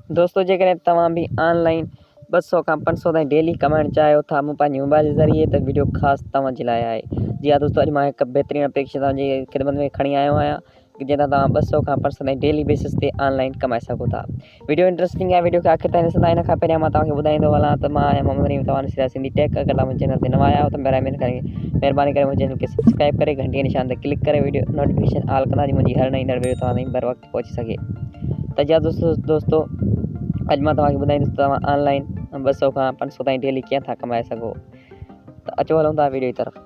दोस्तों जेकॾहिं तव्हां भी ऑनलाइन 200 खां 500 ताईं डेली कमाइण चाहियो था पंहिंजे मोबाइल जे ज़रिए त वीडियो ख़ासि तव्हां जे लाइ आहे। जी हाँ दोस्तों, अॼु मां हिकु बहितरीनु एप्लीकेशन तव्हांजी ख़िदमत में खणी आयो आहियां जंहिं तव्हां 200 खां 500 ताईं डेली बेसिस ते ऑनलाइन कमाए सघो था। वीडियो इंट्रेस्टिंग आहे, वीडियो खे आख़िर ताईं ॾिसंदा। इन खां पहिरियां मां तव्हांखे ॿुधाईंदो हलां त मां आहियां मोहम्मद रहीम, तव्हां ॾिसी रहिया सिंधी टेक। अगरि तव्हां मुंहिंजे चैनल ते नवां आया आहियो त महिरबानी करे मुंहिंजे चैनल खे सब्सक्राइब करे घंटी जे निशान ते क्लिक करे वीडियो नोटिफिकेशन ऑल कंदा जीअं मुंहिंजी हर नई वीडियो तव्हां ताईं बर वक़्तु पहुची सघे। त जा दोस्तों अॼु मां तव्हांखे ॿुधाईंदुसि तव्हां ऑनलाइन 200 खां 500 ताईं डेली कीअं था कमाए सघो। त अचो हलूं था वीडियो जी तरफ़।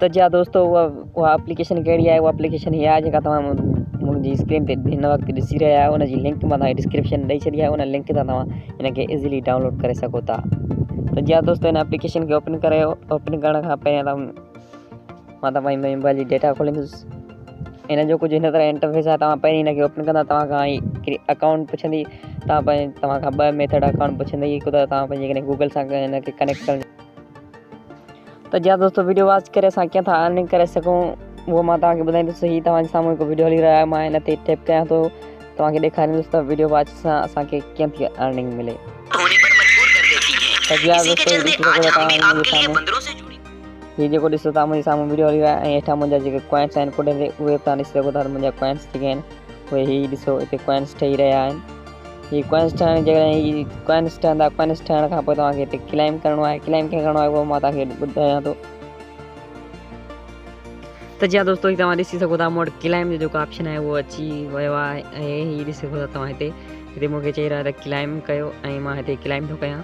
त जा दोस्तों उहा एप्लीकेशन कहिड़ी आहे? उहा एप्लीकेशन हीअ आहे जेका तव्हां मुंहिंजी स्क्रीन ते हिन वक़्तु ॾिसी रहिया आहियो। उनजी लिंक मां तव्हांखे डिस्क्रिप्शन ॾेई छॾी आहे। उन लिंक तां तव्हां हिनखे इज़ीली डाउनलोड करे सघो था। त जी दोस्तों, हिन एप्लीकेशन खे ओपन करण खां पहिरियां मां तव्हांजी मोबाइल जी डेटा खोलींदुसि। इन जो कुझु हिन तरह इंटरफेस आहे। तव्हां पहिरीं हिनखे ओपन कंदा, तव्हां खां हिकिड़ी अकाउंट पुछंदी। तव्हां खां 2 मेथड अकाउंट पुछंदी। हिकु त तव्हां पंहिंजे गूगल सां हिनखे कनेक्ट करणु। त जी दोस्तों, वीडियो वॉच करे असां कीअं था अर्निंग करे सघूं उहो मां तव्हांखे ॿुधाईंदुसि। हीअ तव्हांजे साम्हूं हिकु वीडियो हली रहियो आहे, मां हिन ते टैप कयां थो, तव्हांखे ॾेखारींदुसि त वीडियो वॉच सां असांखे कीअं थी अर्निंग मिले। त जी दोस्तों, हीअ जेको ॾिसो था मुंहिंजे साम्हूं वीडियो हली रहियो आहे ऐं हेठां मुंहिंजा जेके कॉइन्स आहिनि कुॾे ते उहे तव्हां ॾिसी सघो था। मुंहिंजा कॉइन्स जेके आहिनि उहे हीअ ॾिसो, हिते कॉइन्स ठही रहिया आहिनि। हीअ कॉइन्स ठहण जेकॾहिं कॉइन्स ठहंदा, कॉइन्स ठहण खां पोइ तव्हांखे हिते क्लेम करिणो आहे। क्लेम कीअं करिणो आहे उहो मां तव्हांखे ॿुधायां थो। त जी दोस्तों, तव्हां ॾिसी सघो था मूं वटि क्लेम जो जेको ऑप्शन आहे उहो अची वियो आहे ऐं हीअ ॾिसी सघो था तव्हां हिते मूंखे चई रहिया त क्लेम कयो ऐं मां हिते क्लेम थो कयां।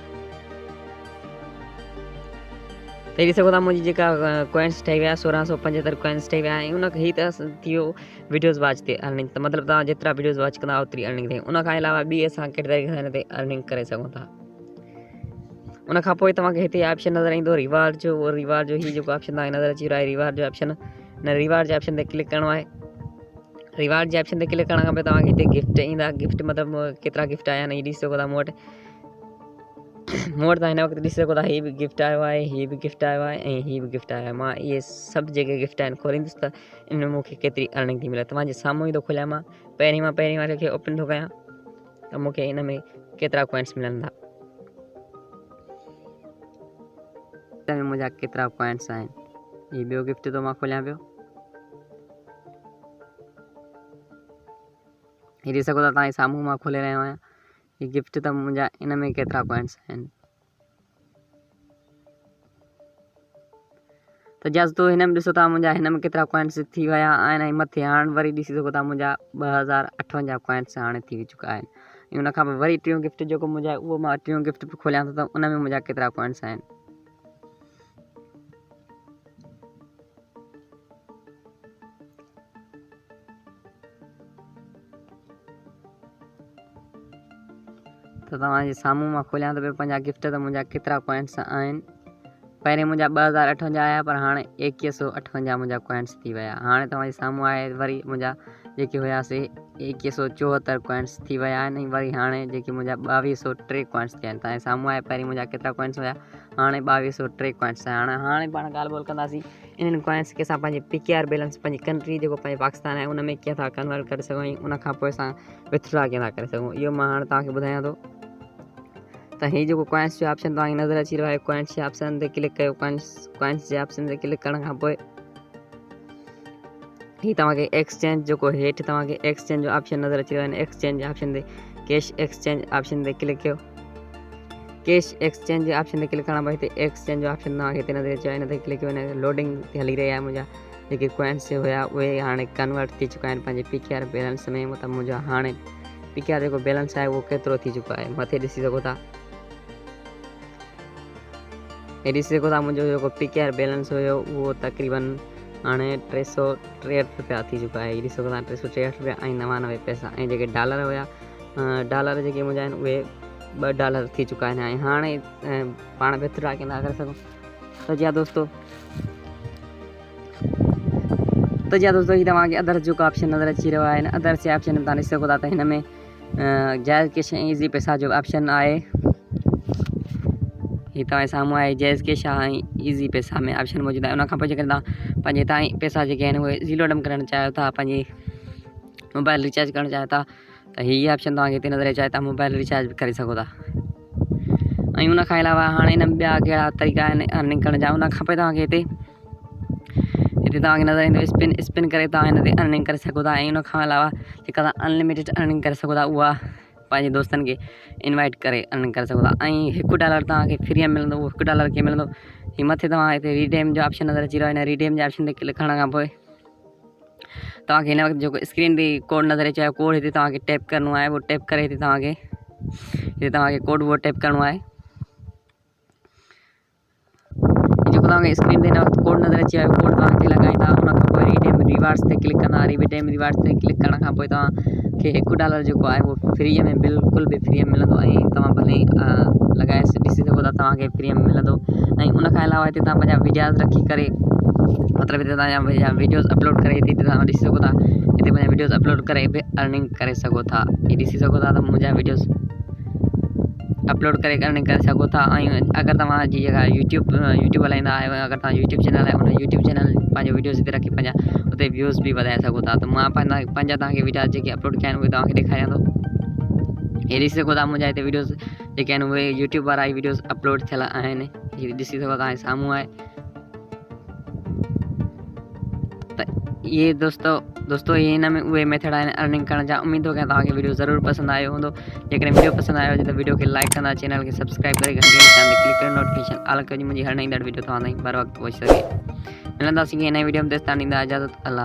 त ॾिसी सघो था मुंहिंजी जेका कॉइन्स ठही विया 1675 कॉइन्स ठही विया ऐं उनखे हीअ त थी वियो वीडियोज़ वॉच ते अर्निंग। त मतिलबु तव्हां जेतिरा वीडियोज़ वॉच कंदा ओतिरी अर्निंग थिए। उनखां अलावा ॿी असां कहिड़े तरीक़े सां हिन ते अर्निंग करे सघूं था। उनखां पोइ तव्हांखे हिते ऑप्शन नज़र ईंदो रिवार्ड जो। उहो रिवार्ड जो हीअ जेको ऑप्शन तव्हांखे नज़र अची रहियो आहे रिवार्ड जो ऑप्शन। हिन रिवार्ड जे ऑप्शन ते क्लिक करिणो आहे। रिवार्ड जे ऑप्शन ते क्लिक करण खां पोइ तव्हांखे हिते गिफ्ट ईंदा। गिफ्ट मतिलबु केतिरा गिफ्ट आया आहिनि हीअ ॾिसी सघो था। मूं वटि तव्हां हिन वक़्तु ॾिसी सघो था हीअ बि गिफ्ट आयो आहे, हीअ बि गिफ्ट आयो आहे ऐं हीअ बि गिफ्ट आयो आहे। मां इहे सभु जेके गिफ्ट आहिनि खोलींदुसि त इन में मूंखे केतिरी अर्निंग थी मिले। तव्हांजे साम्हूं ई थो खोलियां। मां पहिरीं वारे खे ओपन थो कयां त मूंखे इन में केतिरा कॉइन्स मिलंदा, मुंहिंजा केतिरा कॉइन्स आहिनि। हीअ ॿियो गिफ्ट थो मां खोलियां पियो। हीअ ॾिसी सघो था तव्हांजे साम्हूं मां खोले रहियो आहियां। हीअ गिफ्ट त मुंहिंजा इन में केतिरा कॉइन्स आहिनि। त दोस्तों, हिन में ॾिसो था मुंहिंजा हिन में केतिरा कॉइन्स थी विया आहिनि ऐं मथे हाणे वरी ॾिसी सघो था मुंहिंजा 2058 कॉइन्स हाणे थी चुका आहिनि। ऐं उनखां पोइ वरी टियों गिफ्ट जेको मुंहिंजा आहे उहो मां टियों गिफ्ट बि खोलियां थो त उन में मुंहिंजा केतिरा कॉइन्स आहिनि। त तव्हांजे साम्हूं मां खोलियां थो पियो पंहिंजा गिफ्ट त मुंहिंजा केतिरा कॉइन्स आहिनि। पहिरें मुंहिंजा 2058 आया पर हाणे 2158 मुंहिंजा कॉइन्स थी विया। हाणे तव्हांजे साम्हूं आहे वरी मुंहिंजा जेके हुयासीं 2174 कॉइन्स थी विया आहिनि ऐं वरी हाणे जेके मुंहिंजा 2203 कॉइन्स थिया आहिनि। तव्हांजे साम्हूं आहे पहिरीं मुंहिंजा केतिरा कॉइन्स हुया, हाणे 2203 कॉइन्स आया। हाणे पाण ॻाल्हि ॿोल कंदासीं इन्हनि कॉइन्स खे असां पंहिंजे PKR बैलेंस पंहिंजी कंट्री जेको पंहिंजे पाकिस्तान आहे उन में कीअं था कन्वर्ट करे सघूं ऐं उनखां पोइ असां विथड्रॉ कीअं था करे सघूं। इहो मां हाणे तव्हांखे ॿुधायां थो। त हीअ जेको कॉइन्स जो ऑप्शन तव्हांखे नज़र अची रहियो आहे, कॉइन्स जे ऑप्शन ते क्लिक कयो। कॉइन्स जे ऑप्शन ते क्लिक करण खां पोइ हीअ तव्हांखे एक्सचेंज जेको हेठि तव्हांखे एक्सचेंज जो ऑप्शन नज़र अची रहियो आहे। एक्सचेंज ऑप्शन ते कैश एक्सचेंज ऑप्शन ते क्लिक कयो। कैश एक्सचेंज जे ऑप्शन ते क्लिक करण पोइ हिते एक्सचेंज जो ऑप्शन तव्हांखे हिते नज़र अची रहियो आहे। हिन ते क्लिक कयो। हिन लोडिंग हली रही आहे। मुंहिंजा जेके कॉइन्स हुया उहे हाणे कन्वर्ट थी चुका आहिनि पंहिंजे PKR बैलेंस में। मतिलबु मुंहिंजो हाणे PKR जेको बैलेंस आहे उहो केतिरो थी चुको आहे मथे ॾिसी सघो था। हे ॾिसी सघो था मुंहिंजो जेको PKR बैलेंस हुयो उहो तक़रीबन हाणे 363 रुपया थी चुका आहे। ॾिसी सघो था 363 रुपया ऐं 99 पैसा। ऐं जेके डॉलर हुया, डॉलर जेके मुंहिंजा आहिनि उहे $2 थी चुका आहिनि ऐं हाणे पाण विथड्रॉ कीअं था करे सघूं। त जी दोस्तों, हीअ तव्हांखे अदर्स जेको ऑप्शन नज़र अची रहियो आहे। अदर्स जे ऑप्शन में तव्हां ॾिसी सघो था त हिन में जाइज़ कैश ऐं ईज़ी पैसा जो ऑप्शन आहे। हीअ तव्हांजे साम्हूं आहे जाइज़ कैश ऐं ईज़ी पैसा में ऑप्शन मौजूदु आहे। उनखां पोइ जेकॾहिं तव्हां पंहिंजे ताईं पैसा जेके आहिनि उहे ज़ीरो डम करणु चाहियो था, पंहिंजी मोबाइल रिचार्ज करणु चाहियो था त हीअ ऑप्शन तव्हांखे हिते नज़र अचे तव्हां मोबाइल रिचार्ज बि करे सघो था। ऐं उन खां अलावा हाणे हिन में ॿिया कहिड़ा तरीक़ा आहिनि अर्निंग करण जा, उन खां पोइ तव्हांखे हिते तव्हांखे नज़र ईंदो स्पिन करे तव्हां हिन ते अर्निंग करे सघो था। ऐं उन खां अलावा जेका तव्हां अनलिमिटेड अर्निंग करे सघो था उहा पंहिंजे दोस्तनि खे इनवाइट करे अर्निंग करे सघो था। ऐं $1 तव्हांखे फ्री में मिलंदो, उहो $1 कीअं मिलंदो, हीअ मथे तव्हां हिते रिडीम जो ऑप्शन नज़र अची रहियो आहे। हिन रिडीम जे ऑप्शन ते क्लिक करण खां पोइ तव्हांखे हिन वक़्तु जेको स्क्रीन ते कोड नज़र अचे कोड हिते तव्हांखे टैप करिणो आहे। उहो टैप करे हिते तव्हांखे कोड उहो टैप करिणो आहे। जेको तव्हांखे स्क्रीन ते हिन वक़्तु कोड नज़र अची वियो आहे कोड तव्हां हिते लॻाईंदा। उन खां पोइ रिडीम रिवार्ड्स ते क्लिक कंदा। रिडीम रिवार्ड्स ते क्लिक करण खां पोइ तव्हांखे $1 जेको आहे उहो फ्रीअ में बिल्कुलु बि फ्रीअ में मिलंदो ऐं तव्हां भले लॻाए ॾिसी सघो था, तव्हांखे फ्रीअ में मिलंदो। ऐं उन खां अलावा हिते तव्हां पंहिंजा वीडियोज़ रखी करे मतिलबु हिते तव्हांजा वीडियोज़ अपलोड करे हिते तव्हां ॾिसी सघो था। हिते पंहिंजा वीडियोज़ अपलोड करे बि अर्निंग करे सघो था। हीअ ॾिसी सघो था त मुंहिंजा वीडियोज़ अपलोड करे अर्निंग करे सघो था। ऐं अगरि तव्हांजी जेका यूट्यूब हलाईंदा आहियो, अगरि तव्हां यूट्यूब चैनल आहे उन यूट्यूब चैनल पंहिंजो वीडियोज़ हिते रखी पंहिंजा उते व्यूज़ बि वधाए सघो था। त मां पंहिंजा तव्हांखे वीडियोज़ जेके अपलोड कया आहिनि उहे तव्हांखे ॾेखारियां थो। हीअ ॾिसी सघो था मुंहिंजा हिते वीडियोज़ जेके आहिनि उहे यूट्यूब वारा ई वीडियोज़ अपलोड थियल आहिनि। हीअ ॾिसी सघो था साम्हूं आहे। त इहे दोस्तो ये हिन में उहे मेथड आहिनि अर्निंग करण जा। उम्मीद कयां तव्हांखे वीडियो ज़रूरु पसंदि आयो हूंदो। जेकॾहिं वीडियो पसंदि आयो हुजे त वीडियो खे लाइक कंदा, चैनल खे सब्सक्राइब करे घंटी निशान ते क्लिक करे नोटिफिकेशन ऑल कयो, मुंहिंजी हर नई वीडियो तव्हां ताईं बर वक़्तु पहुची सघे। मिलंदासीं नई वीडियो में, तेसिताईं ॾींदा इजाज़त। अल्लाह।